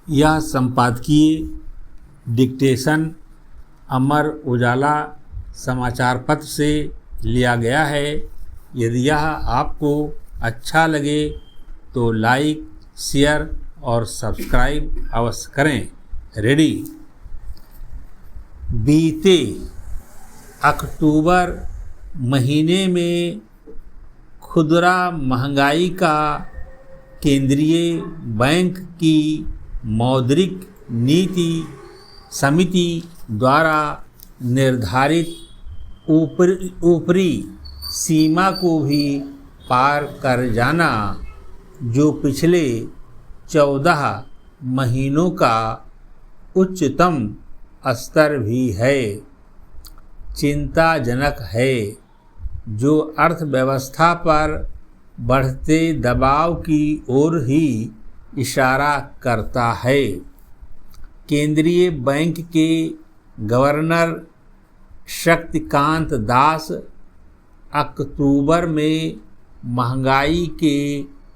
यह संपादकीय डिक्टेशन अमर उजाला समाचार पत्र से लिया गया है। यदि यह आपको अच्छा लगे तो लाइक, शेयर और सब्सक्राइब अवश्य करें। रेडी। बीते अक्टूबर महीने में खुदरा महंगाई का केंद्रीय बैंक की मौद्रिक नीति समिति द्वारा निर्धारित ऊपरी सीमा को भी पार कर जाना, जो पिछले 14 महीनों का उच्चतम स्तर भी है, चिंताजनक है, जो अर्थव्यवस्था पर बढ़ते दबाव की ओर ही इशारा करता है। केंद्रीय बैंक के गवर्नर शक्तिकांत दास अक्टूबर में महंगाई के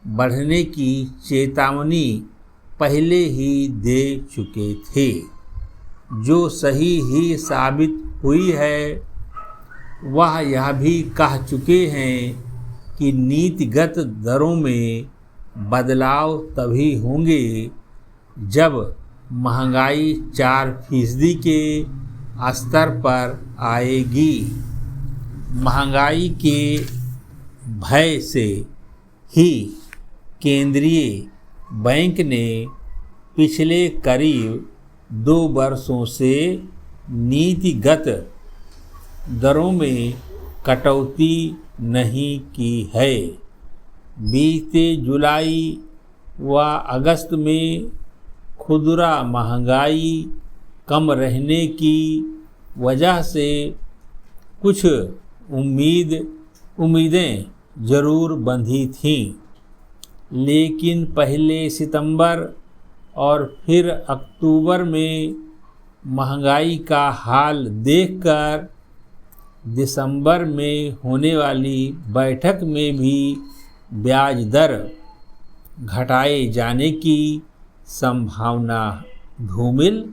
बढ़ने की चेतावनी पहले ही दे चुके थे, जो सही ही साबित हुई है। वह यह भी कह चुके हैं कि नीतिगत दरों में बदलाव तभी होंगे जब महंगाई 4% के स्तर पर आएगी। महंगाई के भय से ही केंद्रीय बैंक ने पिछले करीब 2 वर्षों से नीतिगत दरों में कटौती नहीं की है। बीते जुलाई व अगस्त में खुदरा महंगाई कम रहने की वजह से कुछ उम्मीदें जरूर बंधी थीं, लेकिन पहले सितंबर और फिर अक्टूबर में महंगाई का हाल देखकर दिसंबर में होने वाली बैठक में भी ब्याज दर घटाए जाने की संभावना धूमिल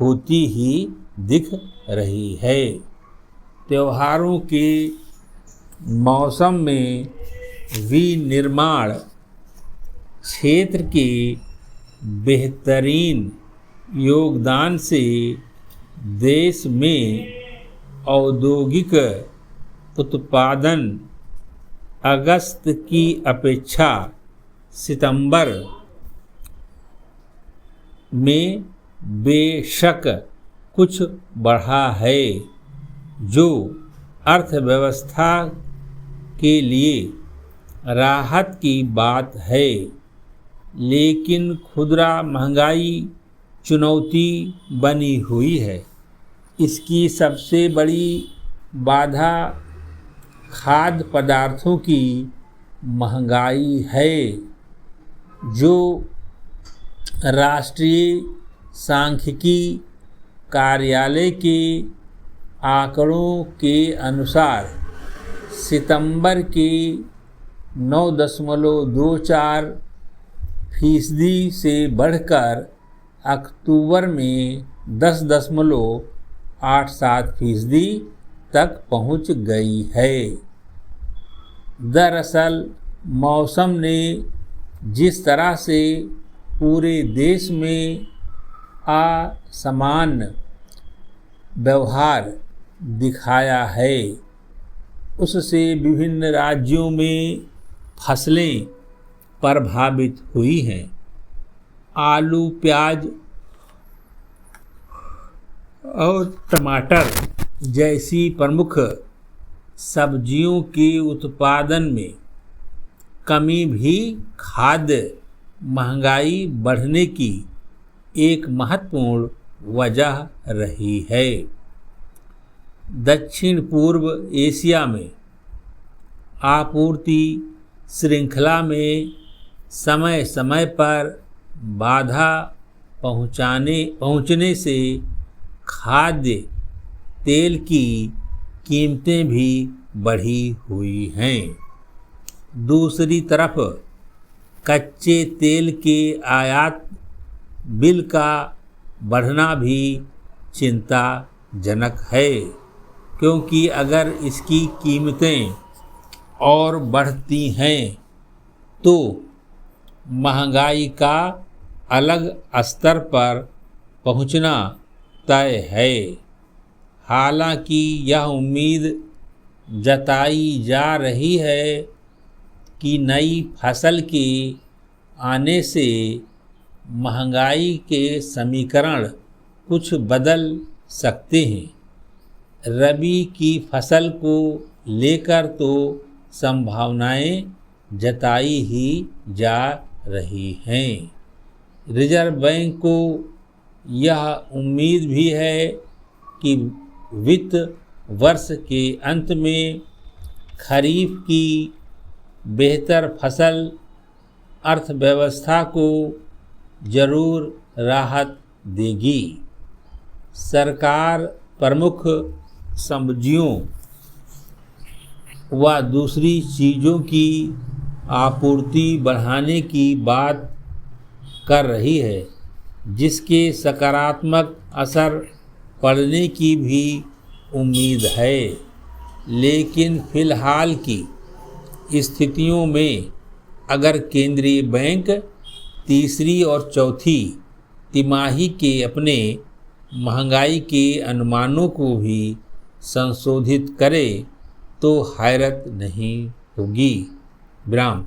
होती ही दिख रही है। त्योहारों के मौसम में विनिर्माण क्षेत्र के बेहतरीन योगदान से देश में औद्योगिक उत्पादन अगस्त की अपेक्षा सितंबर में बेशक कुछ बढ़ा है, जो अर्थव्यवस्था के लिए राहत की बात है। लेकिन खुदरा महंगाई चुनौती बनी हुई है। इसकी सबसे बड़ी बाधा खाद्य पदार्थों की महंगाई है, जो राष्ट्रीय सांख्यिकी कार्यालय के आंकड़ों के अनुसार सितंबर के 9.24% से बढ़कर अक्टूबर में 10.87% तक पहुंच गई है। दरअसल मौसम ने जिस तरह से पूरे देश में असमान व्यवहार दिखाया है, उससे विभिन्न राज्यों में फसलें प्रभावित हुई हैं। आलू, प्याज और टमाटर जैसी प्रमुख सब्जियों के उत्पादन में कमी भी खाद्य महंगाई बढ़ने की एक महत्वपूर्ण वजह रही है। दक्षिण पूर्व एशिया में आपूर्ति श्रृंखला में समय समय पर बाधा पहुंचने से खाद्य तेल की कीमतें भी बढ़ी हुई हैं। दूसरी तरफ कच्चे तेल के आयात बिल का बढ़ना भी चिंताजनक है, क्योंकि अगर इसकी कीमतें और बढ़ती हैं तो महंगाई का अलग स्तर पर पहुंचना तय है। हालांकि यह उम्मीद जताई जा रही है कि नई फसल के आने से महंगाई के समीकरण कुछ बदल सकते हैं। रबी की फसल को लेकर तो संभावनाएं जताई ही जा रही हैं। रिजर्व बैंक को यह उम्मीद भी है कि वित्त वर्ष के अंत में खरीफ की बेहतर फसल अर्थव्यवस्था को जरूर राहत देगी। सरकार प्रमुख सब्जियों व दूसरी चीज़ों की आपूर्ति बढ़ाने की बात कर रही है, जिसके सकारात्मक असर पड़ने की भी उम्मीद है। लेकिन फिलहाल की स्थितियों में अगर केंद्रीय बैंक तीसरी और चौथी तिमाही के अपने महंगाई के अनुमानों को भी संशोधित करे तो हैरत नहीं होगी। विराम।